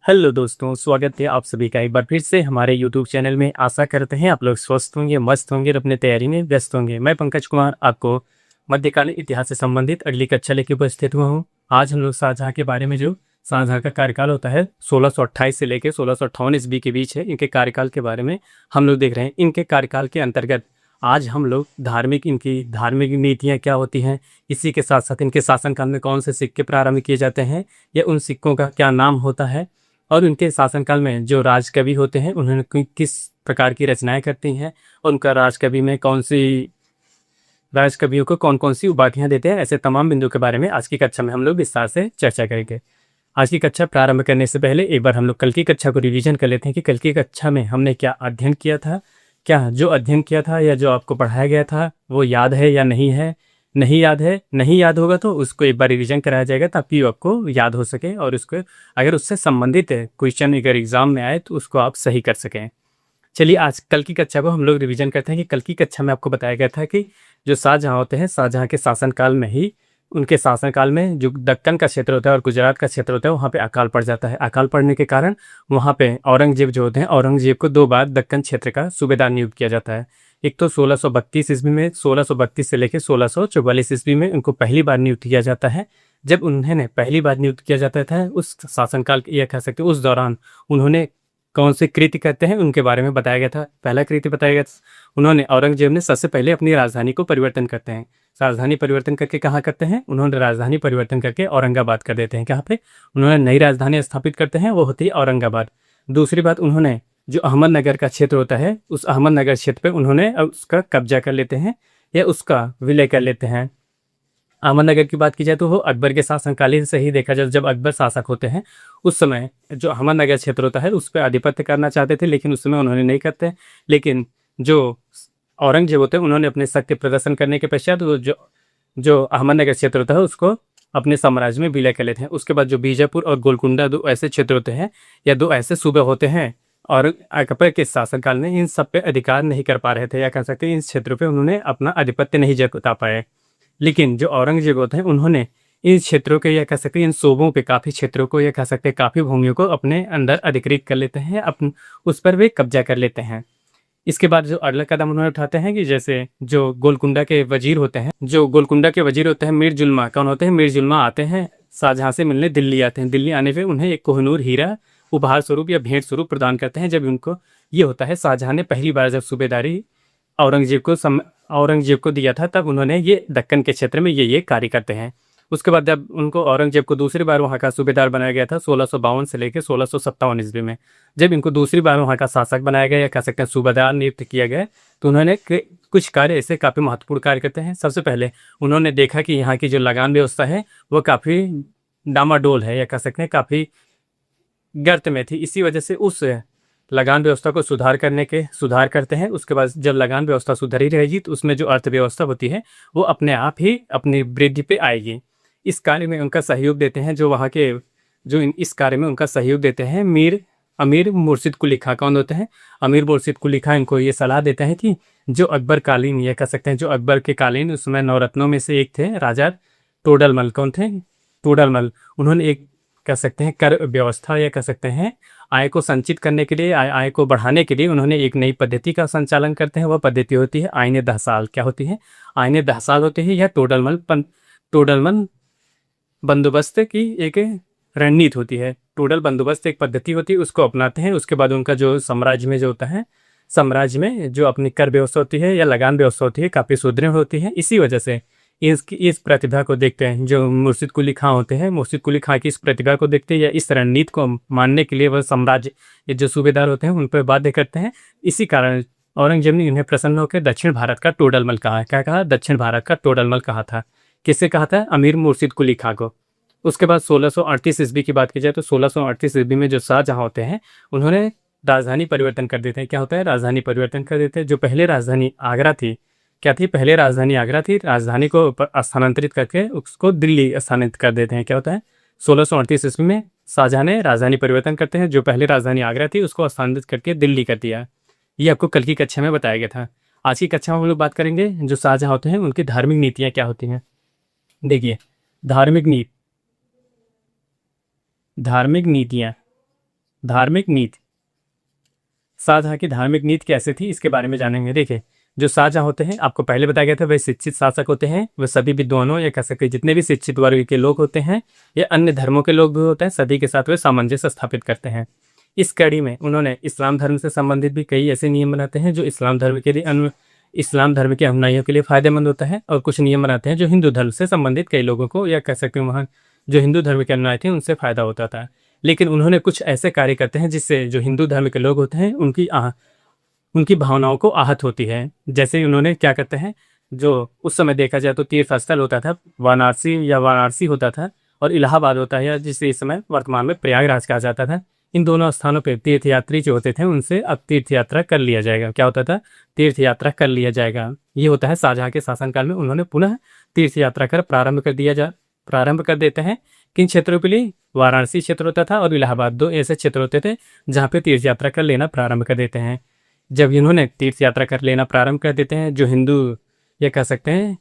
Hello दोस्तों, स्वागत है आप सभी का एक बार फिर से हमारे यूट्यूब चैनल में। आशा करते हैं आप लोग स्वस्थ होंगे, मस्त होंगे और अपने तैयारी में व्यस्त होंगे। मैं पंकज कुमार आपको मध्यकालीन इतिहास से संबंधित अगली कक्षा लेके उपस्थित हुआ हूँ। आज हम लोग शाहजहाँ के बारे में, जो शाहजहाँ का कार्यकाल होता है 1628 से लेकर 1658 ईस्वी के बीच है, इनके कार्यकाल के बारे में हम लोग देख रहे हैं। इनके कार्यकाल के अंतर्गत आज हम लोग इनकी धार्मिक नीतियाँ क्या होती हैं, इसी के साथ साथ इनके शासनकाल में कौन से सिक्के प्रारंभ किए जाते हैं या उन सिक्कों का क्या नाम होता है, और उनके शासनकाल में जो राजकवि होते हैं उन्होंने किस प्रकार की रचनाएं करती हैं, और उनका राजकवि में राजकवियों को कौन कौन सी उपाधियां देते हैं, ऐसे तमाम बिंदुओं के बारे में आज की कक्षा में हम लोग विस्तार से चर्चा करेंगे। आज की कक्षा प्रारंभ करने से पहले एक बार हम लोग कल की कक्षा को रिवीजन कर लेते हैं कि कल की कक्षा में हमने क्या अध्ययन किया था। क्या जो अध्ययन किया था या जो आपको पढ़ाया गया था वो याद है या नहीं है। नहीं याद है, नहीं याद होगा तो उसको एक बार रिवीजन कराया जाएगा ताकि आपको याद हो सके, और उसको अगर उससे संबंधित है क्वेश्चन अगर एग्जाम में आए तो उसको आप सही कर सकें। चलिए आज कल की कक्षा को हम लोग रिवीजन करते हैं कि कल की कक्षा में आपको बताया गया था कि जो शाहजहाँ होते हैं, शाहजहाँ के शासनकाल में ही, उनके शासनकाल में जो दक्कन का क्षेत्र होता है और गुजरात का क्षेत्र होता है वहाँ पे अकाल पड़ जाता है। अकाल पड़ने के कारण वहाँ पे औरंगजेब जो होते हैं, औरंगजेब को 2 बार दक्कन क्षेत्र का सूबेदार नियुक्त किया जाता है। एक तो 1632 ईस्वी में, 1632 से लेकर 1644 ईस्वी में उनको पहली बार नियुक्त किया जाता है। जब उन्हें पहली बार नियुक्त किया जाता था उस शासनकाल या कह सकते उस दौरान उन्होंने कौन से कृत्य करते हैं उनके बारे में बताया गया था। पहला कृत्य बताया गया, उन्होंने औरंगजेब ने सबसे पहले अपनी राजधानी को परिवर्तन करते हैं। राजधानी परिवर्तन करके कहाँ करते हैं, उन्होंने राजधानी परिवर्तन करके औरंगाबाद कर देते हैं। कहाँ पे उन्होंने नई राजधानी स्थापित करते हैं, वो होती है औरंगाबाद। दूसरी बात, उन्होंने जो अहमदनगर का क्षेत्र होता है उस अहमदनगर क्षेत्र पे उन्होंने उसका कब्जा कर लेते हैं या उसका विलय कर लेते हैं। अहमदनगर की बात की जाए तो वो अकबर के शासनकालीन से ही देखा जाए, जब अकबर शासक होते हैं उस समय जो अहमदनगर क्षेत्र होता है उस पर आधिपत्य करना चाहते थे, लेकिन उस समय उन्होंने नहीं करते। लेकिन जो औरंगजेब होते हैं उन्होंने अपने शक्ति प्रदर्शन करने के पश्चात वो जो अहमदनगर क्षेत्र होता है उसको अपने साम्राज्य में विलय कर लेते हैं। उसके बाद जो बीजापुर और गोलकुंडा 2 ऐसे क्षेत्र होते हैं या 2 ऐसे सूबे होते हैं, और अकबर के शासनकाल में इन सब पे अधिकार नहीं कर पा रहे थे, या कह सकते हैं इन क्षेत्रों पे उन्होंने अपना आधिपत्य नहीं जता पाए। लेकिन जो औरंगजेब होते हैं उन्होंने इन क्षेत्रों के या कह सकते हैं इन सूबों पे काफ़ी क्षेत्रों को या कह सकते हैं काफ़ी भूमियों को अपने अंदर अधिकृत कर लेते हैं, उस पर वे कब्जा कर लेते हैं। इसके बाद जो अगला कदम उन्होंने उठाते हैं कि जैसे जो गोलकुंडा के वजीर होते हैं, मीर जुल्मा कौन होते हैं, मीर जुल्मा आते हैं शाहजहाँ से मिलने दिल्ली आते हैं। दिल्ली आने पे उन्हें एक कोहिनूर हीरा उपहार स्वरूप या भेंट स्वरूप प्रदान करते हैं। जब उनको ये होता है, शाहजहाँ ने पहली बार जब सूबेदारी औरंगजेब को दिया था तब उन्होंने ये दक्कन के क्षेत्र में ये कार्य करते हैं। उसके बाद जब उनको औरंगजेब को दूसरी बार वहाँ का सूबेदार बनाया गया था 1652 से लेकर 1657 ईस्वी में, जब इनको दूसरी बार वहाँ का शासक बनाया गया या कह सकते हैं सूबेदार नियुक्त किया गया, तो उन्होंने कुछ कार्य ऐसे काफ़ी महत्वपूर्ण कार्य करते हैं। सबसे पहले उन्होंने देखा कि यहाँ की जो लगान व्यवस्था है वो काफ़ी डामाडोल है या कह सकते हैं काफ़ी गर्त में थी। इसी वजह से उस लगान व्यवस्था को सुधार करते हैं। उसके बाद जब लगान व्यवस्था सुधरी रहेगी तो उसमें जो अर्थव्यवस्था होती है वो अपने आप ही अपनी वृद्धि पे आएगी। इस कार्य में उनका सहयोग देते हैं इस कार्य में उनका सहयोग देते हैं अमीर मुर्शिद कुली खां। कौन होते हैं, अमीर मुर्शिद कुली खां। इनको ये सलाह देते हैं कि जो अकबर कालीन या कह सकते हैं जो अकबर के कालीन उसमें नवरत्नों में से एक थे राजा टोडरमल। कौन थे, टोडरमल। उन्होंने एक कह सकते हैं कर व्यवस्था या कह सकते हैं आय को संचित करने के लिए, आय को बढ़ाने के लिए उन्होंने एक नई पद्धति का संचालन करते हैं। वह पद्धति होती है आईने दहसाल। क्या होती है, आईने दहसाल होती है। यह टोडरमल बंदोबस्त की एक रणनीति होती है। टोडल बंदोबस्त एक पद्धति होती है, उसको अपनाते हैं। उसके बाद उनका जो साम्राज्य में जो होता है, साम्राज्य में जो अपनी कर व्यवस्था होती है या लगान व्यवस्था होती है काफ़ी सुदृढ़ होती है। इसी वजह से इस प्रतिभा को देखते हैं जो मुर्शिद कुली खां होते हैं, मुर्शिद कुली खां की इस प्रतिभा को देखते हैं या इस रणनीति को मानने के लिए वह साम्राज्य ये जो सूबेदार होते हैं उन पर बाध्य करते हैं। इसी कारण औरंगजेब ने उन्हें प्रसन्न होकर दक्षिण भारत का टोडरमल कहा। क्या कहा, दक्षिण भारत का टोडरमल कहा था। किससे कहा था, अमीर मुर्शिद कुली खां को। उसके बाद 1638 ईस्वी की बात की जाए तो 1638 ईस्वी में जो शाहजहाँ होते हैं उन्होंने राजधानी परिवर्तन कर देते हैं। क्या होता है, राजधानी परिवर्तन कर देते हैं। जो पहले राजधानी आगरा थी, क्या थी, पहले राजधानी आगरा थी, राजधानी को स्थानांतरित करके उसको दिल्ली स्थानांतरित कर देते हैं। क्या होता है, 1638 ईस्वी में शाहजहाँ ने राजधानी परिवर्तन करते हैं। जो पहले राजधानी आगरा थी उसको स्थानांतरित करके दिल्ली कर दिया। ये आपको कल की कक्षा में बताया गया था। आज की कक्षा में हम लोग बात करेंगे जो शाहजहाँ होते हैं उनकी धार्मिक नीतियाँ क्या होती हैं। देखिए, धार्मिक नीतियाँ धार्मिक नीति। शाहजहाँ की धार्मिक नीति कैसे थी इसके बारे में जानेंगे। देखिए, जो शाहजहाँ होते हैं, आपको पहले बताया गया था, वे शिक्षित शासक होते हैं। वे सभी विद्वानों या कह सकते जितने भी शिक्षित वर्ग के लोग होते हैं या अन्य धर्मों के लोग भी होते हैं, सभी के साथ वे सामंजस्य स्थापित करते हैं। इस कड़ी में उन्होंने इस्लाम धर्म से संबंधित भी कई ऐसे नियम बनाते हैं जो इस्लाम धर्म के अनुयायियों के लिए फायदेमंद होता है, और कुछ नियम बनाते हैं जो हिंदू धर्म से संबंधित कई लोगों को या कह सकते हैं वहाँ जो हिंदू धर्म के अनुयायी थे उनसे फायदा होता था। लेकिन उन्होंने कुछ ऐसे कार्य करते हैं जिससे जो हिंदू धर्म के लोग होते हैं उनकी भावनाओं को आहत होती है। जैसे उन्होंने क्या करते हैं, जो उस समय देखा जाए तो तीर्थ स्थल होता था, वाराणसी होता था, और इलाहाबाद होता है, जिसे इस समय वर्तमान में प्रयागराज कहा जाता था। इन दोनों स्थानों पर तीर्थयात्री जो होते थे उनसे अब तीर्थ यात्रा कर लिया जाएगा। क्या होता था? तीर्थ यात्रा कर लिया जाएगा। ये होता है शाहजहाँ के शासनकाल में उन्होंने पुनः तीर्थ यात्रा कर प्रारंभ कर देते हैं। किन क्षेत्रों के लिए? वाराणसी क्षेत्र होता था और इलाहाबाद, दो ऐसे क्षेत्र होते थे जहाँ पे तीर्थ यात्रा कर लेना प्रारंभ कर देते हैं। जब इन्होंने तीर्थ यात्रा कर लेना प्रारंभ कर देते हैं, जो हिंदू ये कह सकते हैं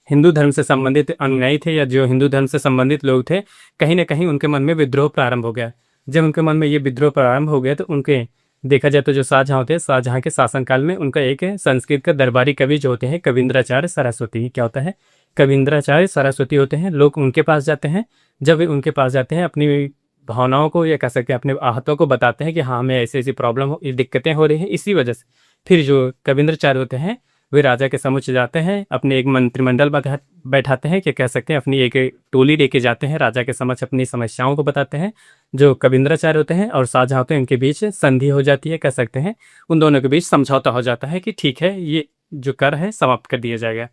हिंदू धर्म से संबंधित अनुयायी थे या जो हिंदू धर्म से संबंधित लोग थे, कहीं ना कहीं उनके मन में विद्रोह प्रारंभ हो गया। जब उनके मन में ये विद्रोह प्रारंभ हो गया तो उनके देखा जाए तो जो शाहजहाँ होते हैं, शाहजहाँ के शासनकाल में उनका एक संस्कृत का दरबारी कवि जो होते हैं कविंद्राचार्य सरस्वती। क्या होता है? कविंद्राचार्य सरस्वती होते हैं। लोग उनके पास जाते हैं। जब वे उनके पास जाते हैं, अपनी भावनाओं को या कह सकते हैं अपने आहतों को बताते हैं कि हाँ हमें ऐसी ऐसी प्रॉब्लम हो, दिक्कतें हो रही हैं, इसी वजह से फिर जो कविंद्राचार्य होते हैं वे राजा के समक्ष जाते हैं, अपने एक मंत्रिमंडल बैठाते हैं कि कह सकते हैं अपनी एक टोली लेके जाते हैं, राजा के समक्ष अपनी समस्याओं को बताते हैं। जो कविंद्राचार्य होते हैं और शाहजहाँ होते हैं इनके बीच संधि हो जाती है, कह सकते हैं उन दोनों के बीच समझौता हो जाता है कि ठीक है ये जो कर है समाप्त कर दिया जाएगा।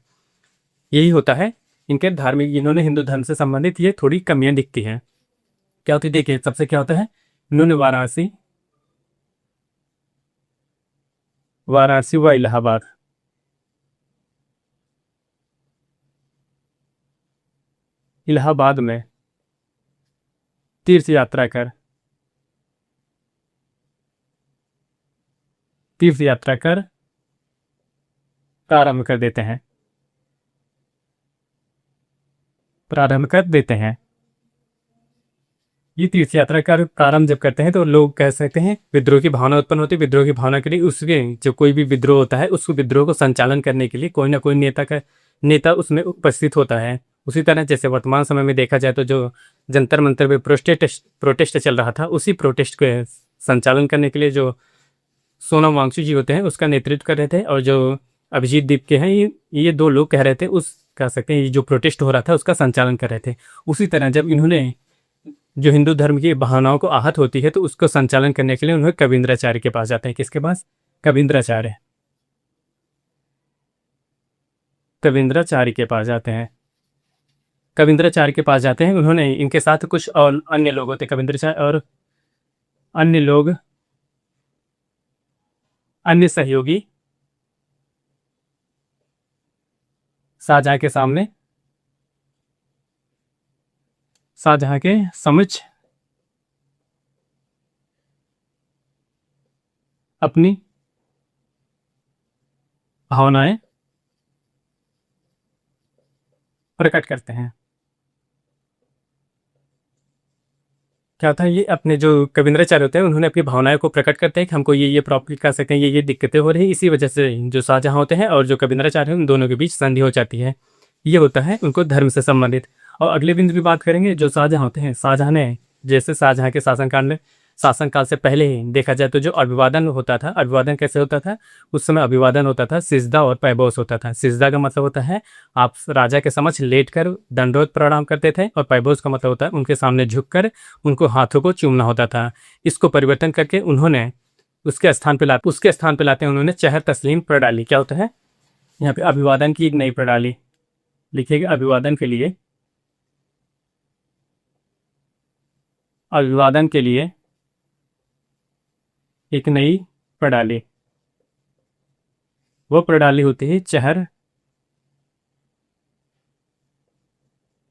यही होता है इनके धार्मिक, इन्होंने हिंदू धर्म से संबंधित ये थोड़ी कमियां दिखती हैं। क्या होती है? देखिए, सबसे क्या होता है, इन्होंने वाराणसी व इलाहाबाद में तीर्थ यात्रा कर प्रारंभ कर देते हैं। ये तीर्थ यात्रा का प्रारंभ जब करते हैं तो लोग कह सकते हैं विद्रोह की भावना उत्पन्न होती है। विद्रोह की भावना के लिए उसके जो कोई भी विद्रोह होता है उस विद्रोह को संचालन करने के लिए कोई ना कोई नेता उसमें उपस्थित होता है। उसी तरह जैसे वर्तमान समय में देखा जाए तो जो जंतर मंतर पे प्रोटेस्ट चल रहा था, उसी प्रोटेस्ट के संचालन करने के लिए जो सोनम वांगचुक जी होते हैं उसका नेतृत्व कर रहे थे, और जो अभिजीत दीप के हैं ये दो लोग कह रहे थे उस कह सकते हैं ये जो प्रोटेस्ट हो रहा था उसका संचालन कर रहे थे। उसी तरह जब इन्होंने जो हिंदू धर्म की भावनाओं को आहत होती है तो उसको संचालन करने के लिए उन्हें कविंद्राचार्य के पास जाते हैं। किसके पास? कविंद्राचार्य के पास जाते हैं। उन्होंने इनके साथ कुछ और अन्य लोग होते, कविंद्राचार्य और अन्य लोग, अन्य सहयोगी शाहजहाँ के समक्ष अपनी भावनाएं प्रकट करते हैं। क्या था? ये अपने जो कविंद्राचार्य होते हैं उन्होंने अपनी भावनाएं को प्रकट करते हैं कि हमको ये प्रॉब्लम कह सकते हैं, ये दिक्कतें हो रही है। इसी वजह से जो शाहजहाँ होते हैं और जो कविंद्राचार्य हैं उन दोनों के बीच संधि हो जाती है। ये होता है उनको धर्म से संबंधित। और अगले बिंदु की बात करेंगे जो शाहजहाँ होते हैं। शाहजहाँ के शासनकाल से पहले ही देखा जाए तो जो अभिवादन होता था, अभिवादन कैसे होता था? उस समय अभिवादन होता था सिजदा और पैबोस होता था। सिजदा का मतलब होता है आप राजा के समक्ष लेटकर दंडवत प्रणाम करते थे, और पैबोस का मतलब होता है उनके सामने झुककर उनको हाथों को चूमना होता था। इसको परिवर्तन करके उन्होंने उसके स्थान पे लाते उन्होंने चहर तस्लीम प्रणाली। क्या होता है? यहाँ पे अभिवादन की एक नई प्रणाली लिखिएगा। अभिवादन के लिए एक नई प्रणाली, वो प्रणाली होती है चहर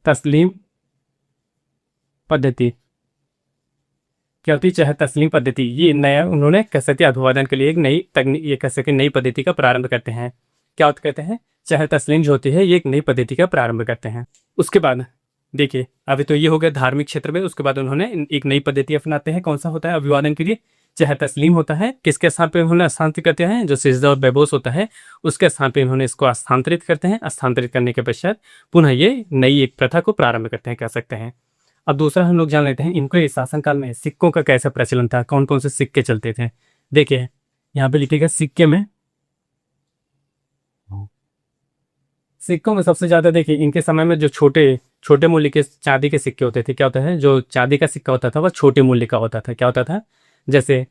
तस्लीम पद्धति। क्या होती है? चहर तस्लीम पद्धति। ये नया उन्होंने कह सकते अभिवादन के लिए एक नई तकनीक, ये कह सकते नई पद्धति का प्रारंभ करते हैं। क्या कहते हैं? चहर तस्लीम जो होती है ये एक नई पद्धति का प्रारंभ करते हैं। उसके बाद देखिए अभी तो ये हो गया धार्मिक क्षेत्र में, उसके बाद उन्होंने एक नई पद्धति अपनाते हैं। कौन सा होता है अभिवादन के लिए? चाहे तस्लीम होता है, किसके स्थान पे उन्होंने स्थानांतरित करते हैं? जो सिजदा और बेबोस होता है उसके स्थान पे उन्होंने इसको स्थानांतरित करते हैं। स्थानांतरित करने के पश्चात पुनः ये नई एक प्रथा को प्रारंभ करते हैं, कह सकते हैं। अब दूसरा हम लोग जान लेते हैं इनके शासनकाल में सिक्कों का कैसा प्रचलन था, कौन कौन से सिक्के चलते थे। देखिए यहाँ पे लिखेगा सिक्के में, सिक्कों में सबसे ज्यादा देखिए इनके समय में जो छोटे छोटे मूल्य के चांदी के सिक्के होते थे, क्या होता है जो चांदी का सिक्का होता था वह छोटे मूल्य का होता था। क्या होता था? जैसे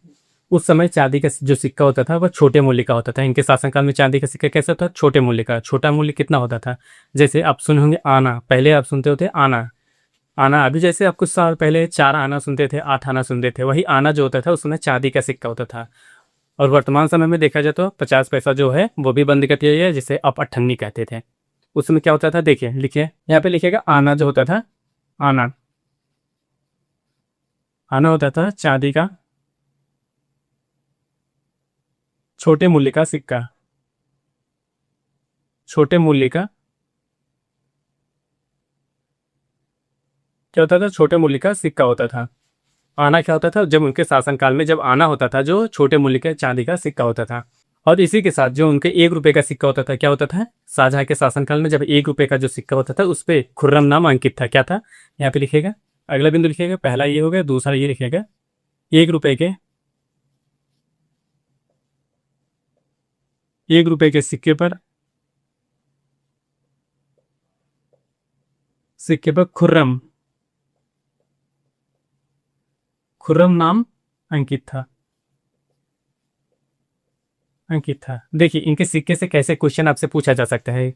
उस समय चांदी का जो सिक्का होता था वह छोटे मूल्य का होता था। इनके शासनकाल में चांदी का सिक्का कैसा था? छोटे मूल्य का। छोटा मूल्य कितना होता था? जैसे आप सुने होंगे आना, पहले आप सुनते होते आना, आना। अभी जैसे आप कुछ साल पहले 4 आना सुनते थे, 8 आना सुनते थे, वही आना जो होता था उसमें चांदी का सिक्का होता था। और वर्तमान समय में देखा जाए तो 50 पैसा जो है वो भी बंद कर दिया गया है, जिसे आप अठन्नी कहते थे। उसमें क्या होता था? देखिए लिखिए यहाँ पे लिखेगा आना जो होता था, आना, आना होता था चांदी का छोटे मूल्य का सिक्का, छोटे मूल्य का क्या होता था? छोटे मूल्य का सिक्का होता था। आना क्या होता था? जब उनके शासनकाल में जब आना होता था जो छोटे मूल्य के चांदी का सिक्का होता था। और इसी के साथ जो उनके 1 रुपए का सिक्का होता था, क्या होता था? शाहजहां के शासनकाल में जब 1 रुपए का जो सिक्का होता था उस पे खुर्रम नाम अंकित था। क्या था? यहाँ पे लिखेगा, अगला बिंदु लिखेगा, पहला ये हो गया, दूसरा ये लिखेगा 1 रुपए के सिक्के पर, सिक्के पर खुर्रम, खुर्रम नाम अंकित था, अंकित था। देखिए इनके सिक्के से कैसे क्वेश्चन आपसे पूछा जा सकता है,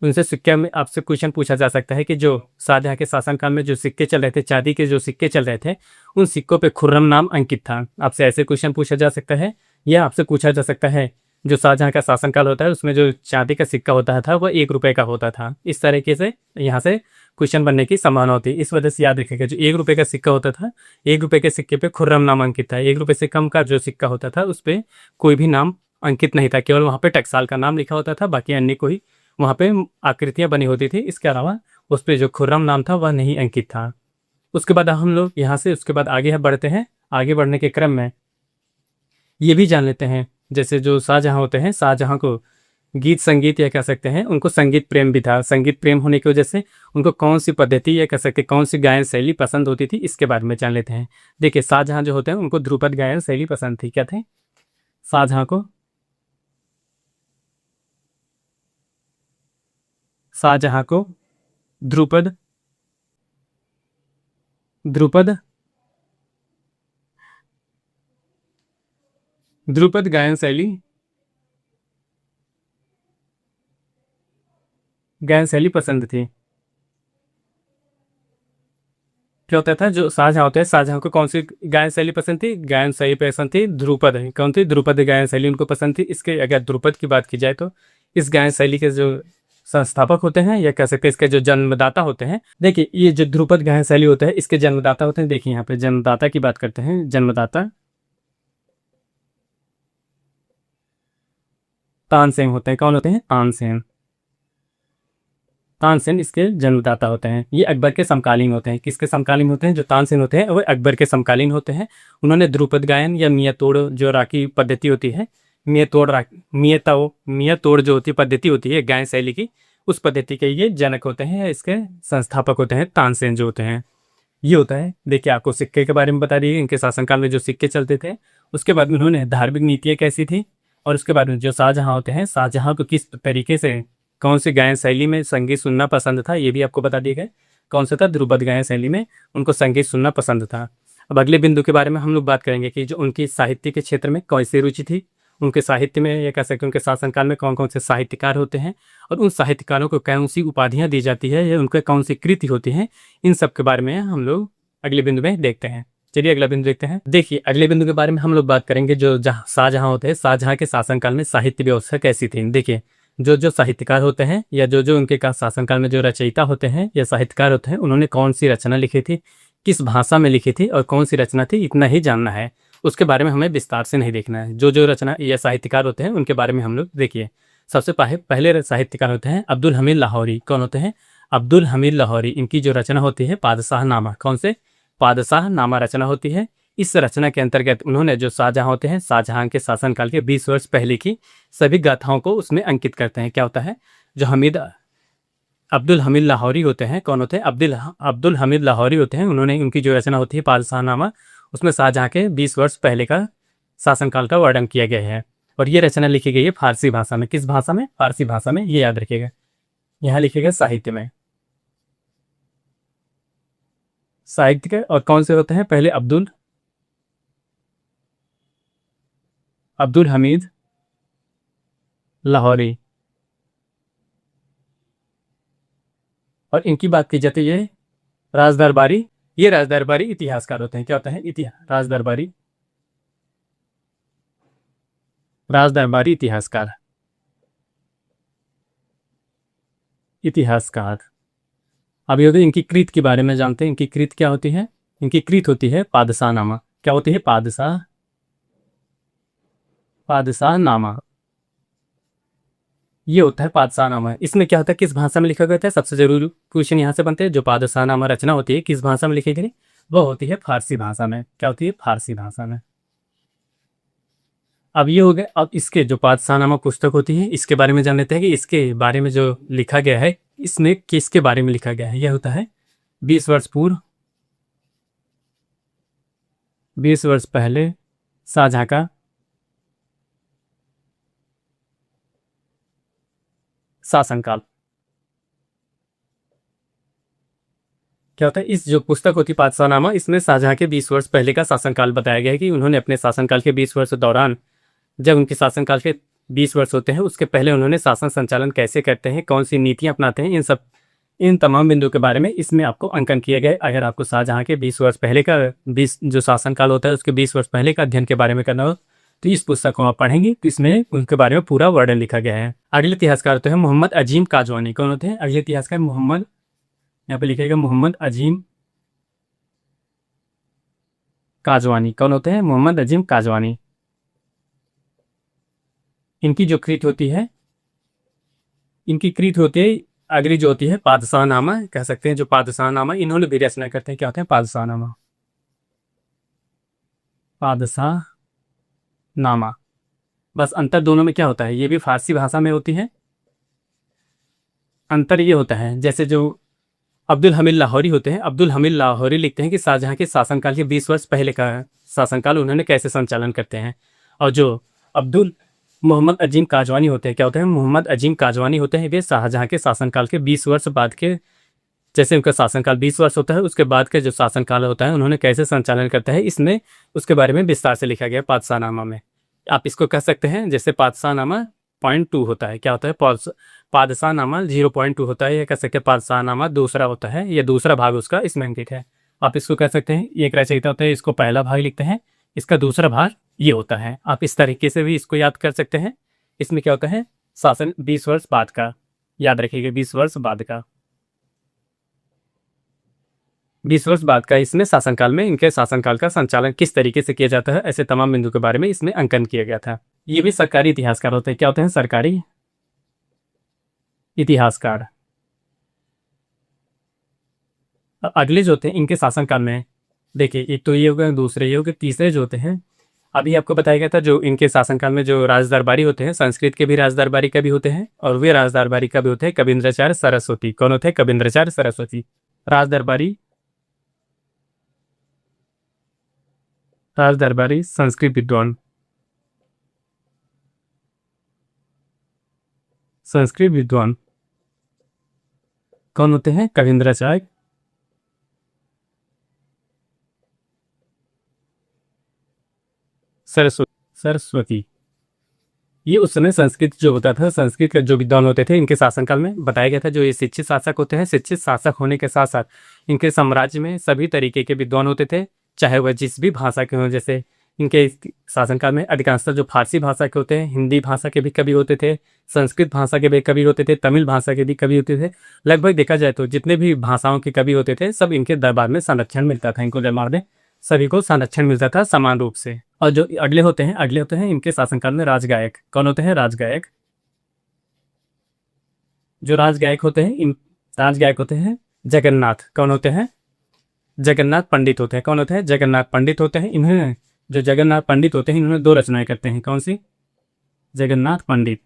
उनसे सिक्के में आपसे क्वेश्चन पूछा जा सकता है कि जो शाहजहां के शासनकाल में जो सिक्के चल रहे थे, चांदी के जो सिक्के चल रहे थे, उन सिक्कों पे खुर्रम नाम अंकित था। आपसे ऐसे क्वेश्चन पूछा जा सकता है। या आपसे पूछा जा सकता है जो शाहजहां का शासनकाल होता है उसमें जो चांदी का सिक्का होता था वह 1 रुपए का होता था। इस तरीके से यहाँ से क्वेश्चन बनने की संभावना होती है। इस वजह से याद रखिएगा जो 1 रुपए का सिक्का होता था, 1 रुपए के सिक्के पे खुर्रम नाम अंकित था। 1 रुपए से कम का जो सिक्का होता था उस पर कोई भी नाम अंकित नहीं था, केवल वहाँ पे टकसाल का नाम लिखा होता था, बाकी अन्य कोई वहाँ पे आकृतियां बनी होती थी। इसके अलावा उस पर जो खुर्रम नाम था वह नहीं अंकित था। उसके बाद हम लोग यहाँ से उसके बाद आगे बढ़ते हैं। आगे बढ़ने के क्रम में ये भी जान लेते हैं जैसे जो शाहजहां होते हैं, शाहजहां को गीत संगीत या कह सकते हैं उनको संगीत प्रेम भी था। संगीत प्रेम होने की वजह से उनको कौन सी पद्धति या कह सकते हैं कौन सी गायन शैली पसंद होती थी, इसके बारे में जान लेते हैं। देखिए शाहजहां जो होते हैं उनको ध्रुपद गायन शैली पसंद थी। क्या थे? शाहजहां को, शाहजहां को ध्रुपद, ध्रुपद, ध्रुपद गायन शैली, गायन शैली पसंद थी। क्या होता था जो शाहजहां होते हैं, शाहजहां को कौन सी गायन शैली पसंद थी? गायन शैली पसंद थी ध्रुपद। कौन थी? ध्रुपद गायन शैली उनको पसंद थी। इसके अगर ध्रुपद की बात की जाए तो इस गायन शैली के जो संस्थापक होते हैं या कह सकते हैं इसके जो जन्मदाता होते हैं, देखिए ये जो ध्रुपद गायन शैली होता है इसके जन्मदाता होते हैं। देखिए यहाँ पे जन्मदाता की बात करते हैं। जन्मदाता तानसेन होते हैं। कौन होते हैं? तानसेन, तानसेन इसके जन्मदाता होते हैं। ये अकबर के समकालीन होते हैं। किसके समकालीन होते हैं? जो तानसेन होते हैं वो अकबर के समकालीन होते हैं। उन्होंने ध्रुपद गायन या मियाँ तोड़ जो रागी पद्धति होती है, मियाँ तोड़ मियाँ तोड़ जो होती है पद्धति होती है गायन शैली की, उस पद्धति के ये जनक होते हैं। इसके संस्थापक होते हैं तानसेन जो होते हैं। ये होता है। देखिए आपको सिक्के के बारे में बता दिए, इनके शासनकाल में जो सिक्के चलते थे। उसके बाद में उन्होंने धार्मिक नीतियाँ कैसी थी, और उसके बाद में जो शाहजहां होते हैं, शाहजहां को किस तरीके से कौन सी गायन शैली में संगीत सुनना पसंद था, ये भी आपको बता दिया गया। कौन सा था? ध्रुपद गायन शैली में उनको संगीत सुनना पसंद था। अब अगले बिंदु के बारे में हम लोग बात करेंगे कि जो उनकी साहित्य के क्षेत्र में कैसी रुचि थी, उनके साहित्य में या कह सकते हैं उनके शासनकाल में कौन कौन से साहित्यकार होते हैं, और उन साहित्यकारों को कौन सी उपाधियाँ दी जाती है या उनके कौन सी कृति होती हैं, इन सब के बारे में हम लोग अगले बिंदु में देखते हैं। चलिए अगला बिंदु देखते हैं। देखिए अगले बिंदु के बारे में हम लोग बात करेंगे जो शाहजहां होते हैं, शाहजहां के शासनकाल में साहित्य व्यवस्था कैसी थी। देखिए जो जो साहित्यकार होते हैं या जो जो उनके का शासनकाल में जो रचयिता होते हैं या साहित्यकार होते हैं, उन्होंने कौन सी रचना लिखी थी, किस भाषा में लिखी थी और कौन सी रचना थी, इतना ही जानना है। उसके बारे में हमें विस्तार से नहीं देखना है। जो जो रचना या साहित्यकार होते हैं उनके बारे में हम लोग देखिए। सबसे पहले साहित्यकार होते हैं अब्दुल हमीद लाहौरी। कौन होते हैं? अब्दुल हमीद लाहौरी, इनकी जो रचना होती है पादशाह नामा, कौन से पादशाह नामा रचना होती है। इस रचना के अंतर्गत उन्होंने जो शाहजहां होते हैं, शाहजहां के शासनकाल के 20 वर्ष पहले की सभी गाथाओं को उसमें अंकित करते हैं। क्या होता है, जो अब्दुल हमीद लाहौरी होते हैं, कौन होते हैं, अब्दुल हमीद लाहौरी होते हैं। उन्होंने उनकी जो रचना होती है पादशाह नामा, उसमें शाहजहां के 20 वर्ष पहले का शासनकाल का वर्णन किया गया है। और ये रचना लिखी गई है फारसी भाषा में। किस भाषा में, फारसी भाषा में, ये याद रखिएगा। यहाँ लिखेगा साहित्य में, साहित्य के। और कौन से होते हैं, पहले अब्दुल हमीद लाहौरी। और इनकी बात की जाती है राज दरबारी, ये राज दरबारी इतिहासकार होते हैं। क्या होता है, राज दरबारी इतिहासकार। अब ये होते हैं, इनकी कृत के बारे में जानते हैं। इनकी कृत क्या होती है, इनकी कृत होती है पादशाह नामा। क्या होती है, पादशाह नामा, ये होता है पादशाह नामा। इसमें क्या होता है, किस भाषा में लिखा गया था, सबसे जरूरी क्वेश्चन यहाँ से बनते हैं। जो पादशाह नामा रचना होती है किस भाषा में लिखी गई, वो होती है फारसी भाषा में। क्या होती है, फारसी भाषा में। अब ये हो गया। अब इसके जो पादशाह नामा पुस्तक होती है, इसके बारे में जान लेते हैं कि इसके बारे में जो लिखा गया है, इसमें किसके बारे में लिखा गया है। यह होता है 20 वर्ष पूर्व, 20 वर्ष पहले शाहजहां का शासनकाल। क्या होता है, इस जो पुस्तक होती है पादशाहनामा, इसमें शाहजहां के 20 वर्ष पहले का शासनकाल बताया गया है कि उन्होंने अपने शासनकाल के 20 वर्ष दौरान, जब उनके शासनकाल के 20 वर्ष होते हैं उसके पहले उन्होंने शासन संचालन कैसे करते हैं, कौन सी नीतियां अपनाते हैं, इन तमाम बिंदुओं के बारे में इसमें आपको अंकन किया गया है। अगर आपको शाहजहां के 20 वर्ष पहले का 20 जो शासनकाल होता है उसके 20 वर्ष पहले का अध्ययन के बारे में करना हो तो इस पुस्तक को आप पढ़ेंगे तो इसमें उनके बारे में पूरा वर्णन लिखा गया है। अगले इतिहासकार होते हैं मोहम्मद अजीम काजवानी। कौन होते हैं अगले इतिहासकार, यहाँ पे लिखेगा मोहम्मद अजीम काजवानी। कौन होते हैं, मोहम्मद अजीम काजवानी। इनकी जो कृत होती है, अगली जो होती है पादशाहनामा, कह सकते हैं जो पादशाहनामा इन्होंने भी रचना करते हैं। क्या होते हैं, पादशाहनामा। बस अंतर दोनों में क्या होता है, ये भी फारसी भाषा में होती है। अंतर ये होता है, जैसे जो अब्दुल हमीद लाहौरी होते हैं, अब्दुल हमीद लाहौरी लिखते हैं कि शाहजहां के शासनकाल के 20 वर्ष पहले का शासनकाल उन्होंने कैसे संचालन करते हैं। और जो मोहम्मद अजीम काजवानी होते हैं, क्या होते हैं, मोहम्मद अजीम काजवानी होते हैं, वे शाहजहां के शासनकाल के 20 वर्ष बाद के, जैसे उनका शासनकाल 20 वर्ष होता है उसके बाद के जो शासनकाल होता है उन्होंने कैसे संचालन करता है, इसमें उसके बारे में विस्तार से लिखा गया पादशाहनामा में। आप इसको कह सकते हैं जैसे पादशाहनामा 0.2 होता है। क्या होता है, पादशाहनामा 0.2 होता है। ये कह सकते हैं पादशाहनामा दूसरा होता है, ये दूसरा भाग उसका इसमें अंकित है। आप इसको कह सकते हैं, एक रचयिता होता है, इसको पहला भाग लिखते हैं, इसका दूसरा भाग ये होता है। आप इस तरीके से भी इसको याद कर सकते हैं। इसमें क्या होता है, शासन 20 वर्ष बाद का, याद रखिएगा 20 वर्ष बाद का, 20 वर्ष बाद का इसमें शासनकाल में इनके शासनकाल का संचालन किस तरीके से किया जाता है, ऐसे तमाम बिंदु के बारे में इसमें अंकन किया गया था। ये भी सरकारी इतिहासकार होते हैं। क्या होते हैं, सरकारी इतिहासकार। अगले जो होते हैं इनके शासनकाल में, देखिए एक तो ये हो गए, दूसरे ये हो गए, तीसरे जो होते हैं अभी आपको बताया गया था जो इनके शासनकाल में जो राज दरबारी होते हैं, संस्कृत के भी राज दरबारी कवि होते हैं और वे राज दरबारी कवि होते हैं कबींद्राचार्य सरस्वती। कौन होते हैं, कबींद्राचार्य सरस्वती। राज दरबारी संस्कृत विद्वान, कौन होते हैं, कबींद्राचार्य सरस्वती। ये उस समय संस्कृत जो होता था, संस्कृत के जो विद्वान होते थे इनके शासनकाल में बताया गया था। जो ये शिक्षित शासक होते हैं, शिक्षित शासक होने के साथ साथ इनके साम्राज्य में सभी तरीके के विद्वान होते थे, चाहे वह जिस भी भाषा के हों। जैसे इनके शासनकाल में अधिकांशतः जो फारसी भाषा के होते हैं, हिंदी भाषा के भी कवि होते थे, संस्कृत भाषा के भी कवि होते थे, तमिल भाषा के भी कवि होते थे। लगभग देखा जाए तो जितने भी भाषाओं के कवि होते थे सब इनके दरबार में संरक्षण मिलता था, इनको दरबार में सभी को संरक्षण मिलता था समान रूप से। और जो अगले होते हैं इनके शासनकाल में राजगायक। कौन होते हैं, राजगायक। जो राजगायक होते हैं राज गायक होते हैं जगन्नाथ। कौन होते हैं? जगन्नाथ पंडित होते हैं। कौन होते हैं? जगन्नाथ पंडित होते हैं। इन्होंने जो जगन्नाथ पंडित होते हैं इन्होंने दो रचनाएं करते हैं। कौन सी? जगन्नाथ पंडित।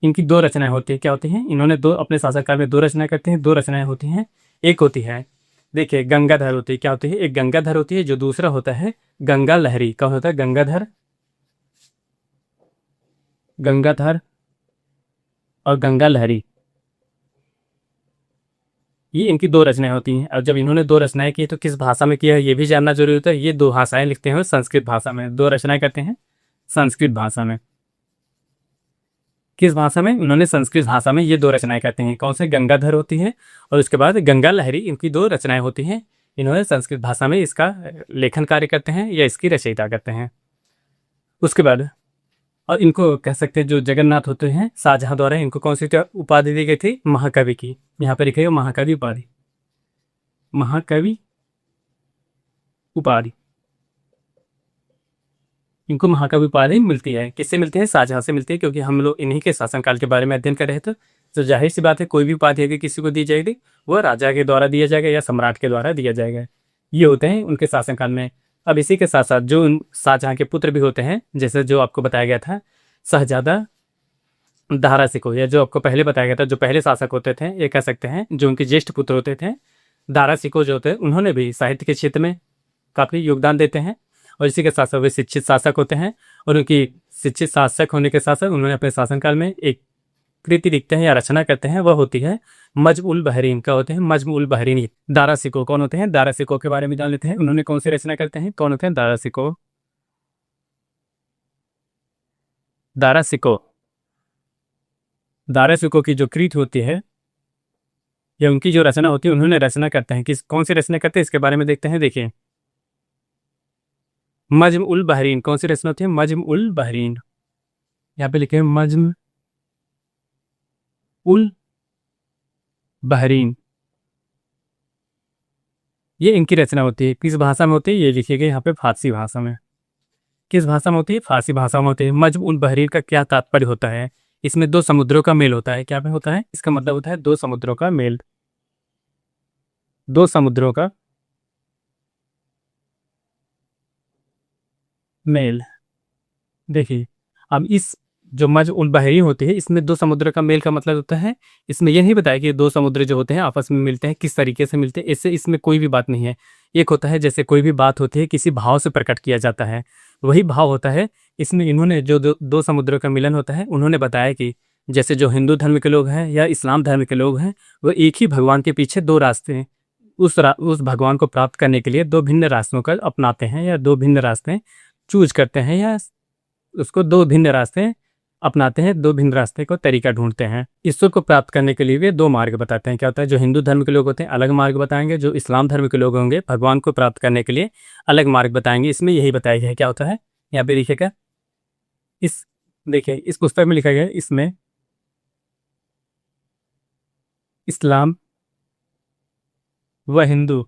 इनकी दो रचनाएं होती है। क्या होती हैं? इन्होंने दो अपने शासनकाल में दो रचनाएं करते हैं। दो रचनाएं होती हैं। एक होती है, देखिए, गंगाधर होती है। क्या होती है? एक गंगाधर होती है, जो दूसरा होता है गंगा लहरी। कौन होता है? गंगाधर। गंगाधर और गंगा लहरी, ये इनकी दो रचनाएं होती हैं। और जब इन्होंने दो रचनाएं की तो किस भाषा में किया है ये भी जानना जरूरी होता है। ये दो भाषाएं लिखते हैं संस्कृत भाषा में, दो रचनाएं करते हैं संस्कृत भाषा में। किस भाषा में? उन्होंने संस्कृत भाषा में ये दो रचनाएं करते हैं। कौन से? गंगाधर होती है और उसके बाद गंगा लहरी, इनकी दो रचनाएं होती हैं। इन्होंने संस्कृत भाषा में इसका लेखन कार्य करते हैं या इसकी रचयिता करते हैं। उसके बाद और इनको कह सकते हैं जो जगन्नाथ होते हैं शाहजहां द्वारा इनको कौन सी उपाधि दी गई थी? महाकवि की। यहाँ पर लिखा है महाकवि उपाधि। महाकवि उपाधि, इनको महाकवि उपाधि मिलती है। किससे मिलती है? शाहजहां से मिलती है, क्योंकि हम लोग इन्हीं के शासनकाल के बारे में अध्ययन कर रहे थे। तो जाहिर सी बात है कोई भी उपाधि अगर किसी को दी जाएगी वह राजा के द्वारा दिया जाएगा या सम्राट के द्वारा दिया जाएगा। ये होते हैं उनके शासनकाल में। अब इसी के साथ साथ जो शाहजहां के पुत्र भी होते हैं, जैसे जो आपको बताया गया था शहजादा दारा सिको, या जो आपको पहले बताया गया था जो पहले शासक होते थे, ये कह सकते हैं जो उनके ज्येष्ठ पुत्र होते थे दारा सिको जो होते हैं, उन्होंने भी साहित्य के क्षेत्र में काफ़ी योगदान देते हैं। और इसी के साथ साथ वे शिक्षित शासक होते हैं। और उनकी शिक्षित शासक होने के साथ साथ उन्होंने अपने शासनकाल में एक कृति लिखते हैं या रचना करते हैं, वह होती है मज्म उल बहरीन। का होते हैं मज्म उल बहरीन। दारा सिको कौन होते हैं? दारा सिको के बारे में जान लेते हैं। उन्होंने कौन सी रचना करते हैं? कौन होते हैं दारा सिको? दारा सिको, दारा सिको की जो कृति होती है या उनकी जो रचना होती है, उन्होंने रचना करते हैं। किस कौन सी रचना करते हैं इसके बारे में देखते हैं। देखिए, मज्म उल बहरीन। कौन सी रचना होती है? मज्म उल बहरीन। यहाँ पे लिखे मज्म उल बहरीन, ये इनकी रचना होती है। किस भाषा में होती है? ये लिखिए गए यहाँ पे फारसी भाषा में। किस भाषा में होती है? फारसी भाषा में होती है। मज्म उल बहरीन का क्या तात्पर्य होता है? इसमें दो समुद्रों का मेल होता है। क्या में होता है? इसका मतलब होता है दो समुद्रों का मेल। दो समुद्रों का मेल। देखिए, अब इस जो मज उल बहरी होती है इसमें दो समुद्र का मेल का मतलब होता है, इसमें यह नहीं बताया कि दो समुद्र जो होते हैं आपस में मिलते हैं, किस तरीके से मिलते हैं, इससे इसमें कोई भी बात नहीं है। एक होता है जैसे कोई भी बात होती है किसी भाव से प्रकट किया जाता है, वही भाव होता है। इसमें इन्होंने जो दो समुद्रों का मिलन होता है, उन्होंने बताया कि जैसे जो हिंदू धर्म के लोग हैं या इस्लाम धर्म के लोग हैं, वो एक ही भगवान के पीछे दो रास्ते हैं। उस भगवान को प्राप्त करने के लिए दो भिन्न रास्तों का अपनाते हैं या दो भिन्न रास्ते चूज करते हैं, या उसको दो भिन्न रास्ते अपनाते हैं, दो भिन्न रास्ते को तरीका ढूंढते हैं। ईश्वर को प्राप्त करने के लिए वे दो मार्ग बताते हैं। क्या होता है? जो हिंदू धर्म के लोग होते हैं अलग मार्ग बताएंगे, जो इस्लाम धर्म के लोग होंगे भगवान को प्राप्त करने के लिए अलग मार्ग बताएंगे। इसमें यही बताया गया है। क्या होता है यहाँ पे देखिएगा, इस देखिए इस पुस्तक में लिखा गया है, इसमें इस्लाम व हिंदू,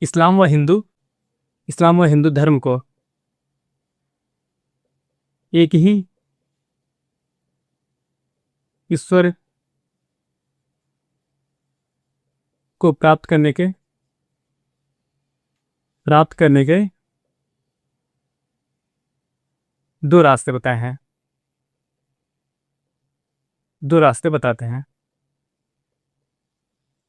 इस्लाम व हिंदू, इस्लाम व हिंदू धर्म को एक ही ईश्वर को प्राप्त करने के दो रास्ते बताए हैं, दो रास्ते बताते हैं।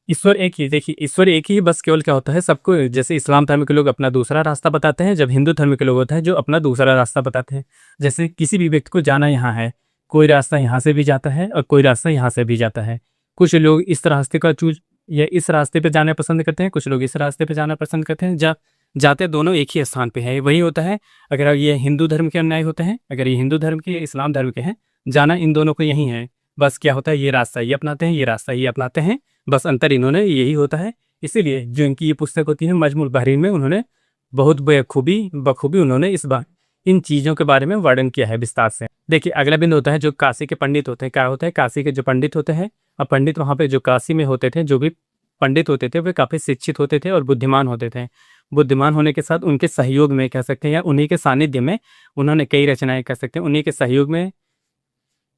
ईश्वर एक ही, देखिए ईश्वर एक ही, बस केवल क्या होता है सबको, जैसे इस्लाम धर्म के लोग अपना दूसरा रास्ता बताते हैं, जब हिंदू धर्म के लोग होते हैं जो अपना दूसरा रास्ता बताते हैं। जैसे किसी भी व्यक्ति को जाना यहाँ है, कोई रास्ता यहाँ से भी जाता है और कोई रास्ता यहाँ से भी जाता है। कुछ लोग इस रास्ते का चूज या इस रास्ते पे जाना पसंद करते हैं, कुछ लोग इस रास्ते पे जाना पसंद करते हैं। जाते दोनों एक ही स्थान पे है, वही होता है। अगर ये हिंदू धर्म के अन्याय होते हैं, अगर ये हिंदू धर्म के इस्लाम धर्म के हैं, जाना इन दोनों को यही है। बस क्या होता है, ये रास्ता ये अपनाते हैं, ये रास्ता ये अपनाते हैं, बस अंतर इन्होंने यही होता है। इसीलिए जो इनकी ये पुस्तक होती है मजमुल बहरीन में, उन्होंने बहुत बखूबी उन्होंने इस बार इन चीज़ों के बारे में वर्णन किया है विस्तार से। देखिए अगला बिंदु होता है जो काशी के पंडित होते हैं। क्या होता है? काशी के जो पंडित होते हैं, और पंडित वहाँ पे जो काशी में होते थे, जो भी पंडित होते थे वे काफ़ी शिक्षित होते थे और बुद्धिमान होते थे। बुद्धिमान होने के साथ उनके सहयोग में कह सकते हैं या उन्हीं के सानिध्य में उन्होंने कई रचनाएं कर सकते हैं, उन्हीं के सहयोग में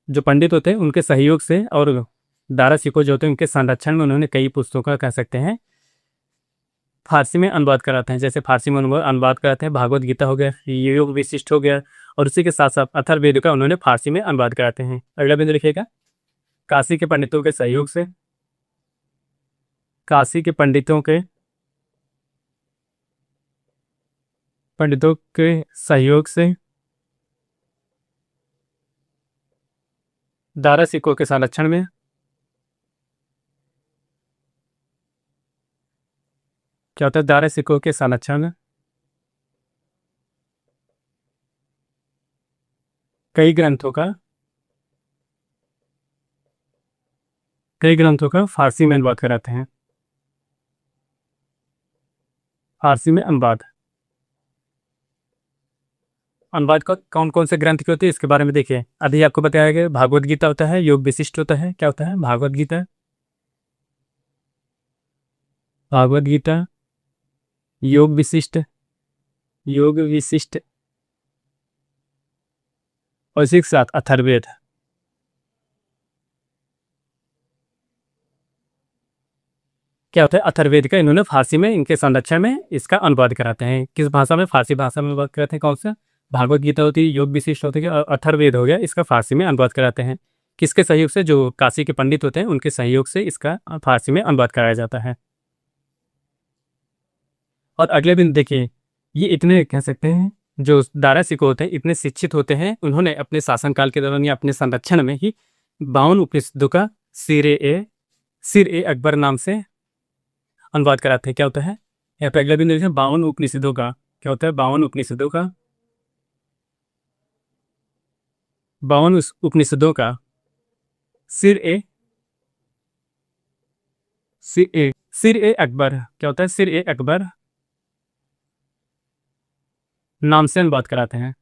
जो पंडित होते हैं उनके सहयोग से और दारा सिकोह जो होते हैं उनके संरक्षण में उन्होंने कई पुस्तकों का कह सकते हैं फारसी में अनुवाद कराते हैं। जैसे फारसी में अनुवाद कराते हैं भागवत गीता हो गया, योग विशिष्ट हो गया, और उसी के साथ साथ अथर्ववेद का उन्होंने फारसी में अनुवाद कराते हैं। अगला बिंदु लिखिएगा, काशी के पंडितों के सहयोग से, काशी के पंडितों के सहयोग से दारा सिकोह के संरक्षण में क्या होता है, दारा सिकोह के संरक्षण में कई ग्रंथों का फारसी में अनुवाद कराते हैं। फारसी में अनुवाद का कौन कौन से ग्रंथ के होते हैं इसके बारे में देखिए। अभी आपको बताया गया भागवत गीता होता है, योग विशिष्ट होता है, क्या होता है भागवत गीता, योग विशिष्ट और इसी के साथ अथर्ववेद। क्या होता है अथर्ववेद का इन्होंने फारसी में इनके संरक्षण में इसका अनुवाद कराते हैं। किस भाषा में, फारसी भाषा में अनुवाद कराते हैं। कौन सा, भागवत गीता होती है, योग विशिष्ट होती है और अथर्ववेद हो गया, इसका फारसी में अनुवाद कराते हैं। किसके सहयोग से, जो काशी के पंडित होते हैं उनके सहयोग से इसका फारसी में अनुवाद कराया जाता है। और अगले दिन देखिए, ये इतने कह सकते हैं जो दारा सिकोह होते हैं इतने शिक्षित होते हैं, उन्होंने अपने शासनकाल के दौरान या अपने संरक्षण में ही 52 उपनिषदों का सिर ए अकबर नाम से अनुवाद कराते हैं। क्या होता है, यहाँ पे अगला बिंदु 52 उपनिषदों का, क्या होता है 52 उपनिषदों का, 52 उपनिषदों का सिर ए अकबर, क्या होता है सिर ए अकबर नाम से अनुवाद कराते हैं।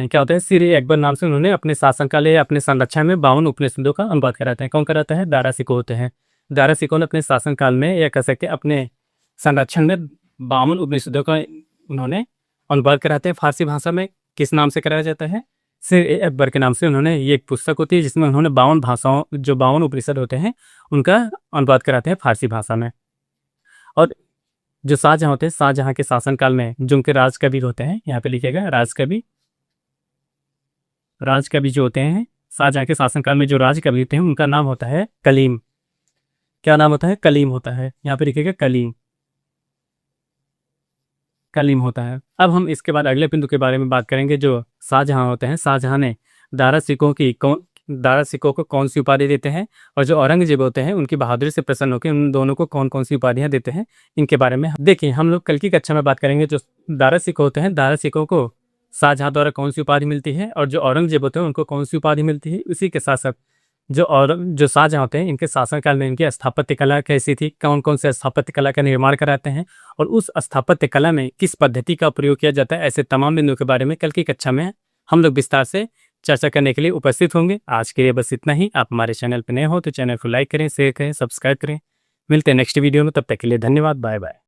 क्या होता है सिर ए अकबर नाम से उन्होंने अपने शासनकाल या अपने संरक्षण में 52 उपनिषदों का अनुवाद कराते हैं। कौन कराता है, दारा सिकोह होते हैं। दारा सिकोह ने अपने शासनकाल में या कह सकते हैं अपने संरक्षण में 52 उपनिषदों का उन्होंने अनुवाद कराते हैं फारसी भाषा में। किस नाम से कराया जाता है, सिर ए अकबर के नाम से। उन्होंने ये एक पुस्तक होती है जिसमें उन्होंने 52 भाषाओं, जो 52 उपनिषद होते हैं उनका अनुवाद कराते हैं फारसी भाषा में। और जो शाहजहाँ होते हैं, शाहजहाँ के शासनकाल में जो उनके राजकवि होते हैं, यहाँ पे लिखिएगा राजकवि जो होते हैं शाहजहाँ के शासनकाल में जो राजकवि होते हैं उनका नाम होता है कलीम। क्या नाम होता है, कलीम होता है। यहाँ पे लिखिएगा कलीम होता है। अब हम इसके बाद अगले बिंदु के बारे में बात करेंगे। जो शाहजहाँ होते हैं, शाहजहाँ ने दारा सिकोह को कौन सी उपाधि देते हैं, और जो औरंगजेब होते हैं उनकी बहादुरी से प्रसन्न होकर उन दोनों को कौन कौन सी उपाधियां देते हैं, इनके बारे में देखिए हम लोग कल की कक्षा में बात करेंगे। जो दारा सिकोह होते हैं, दारा सिकोह को शाहजहाँ द्वारा कौन सी उपाधि मिलती है, और जो औरंगजेब होते हैं उनको कौन सी उपाधि मिलती है। उसी के साथ साथ जो शाहजहाँ होते हैं इनके शासनकाल में इनकी स्थापत्य कला कैसी थी, कौन कौन से स्थापत्य कला का निर्माण कराते हैं, और उस स्थापत्य कला में किस पद्धति का प्रयोग किया जाता है, ऐसे तमाम बिंदुओं के बारे में कल की कक्षा में हम लोग विस्तार से चर्चा करने के लिए उपस्थित होंगे। आज के लिए बस इतना ही। आप हमारे चैनल पर नए हो तो चैनल को लाइक करें, शेयर करें, सब्सक्राइब करें। मिलते हैं नेक्स्ट वीडियो में, तब तक के लिए धन्यवाद, बाय बाय।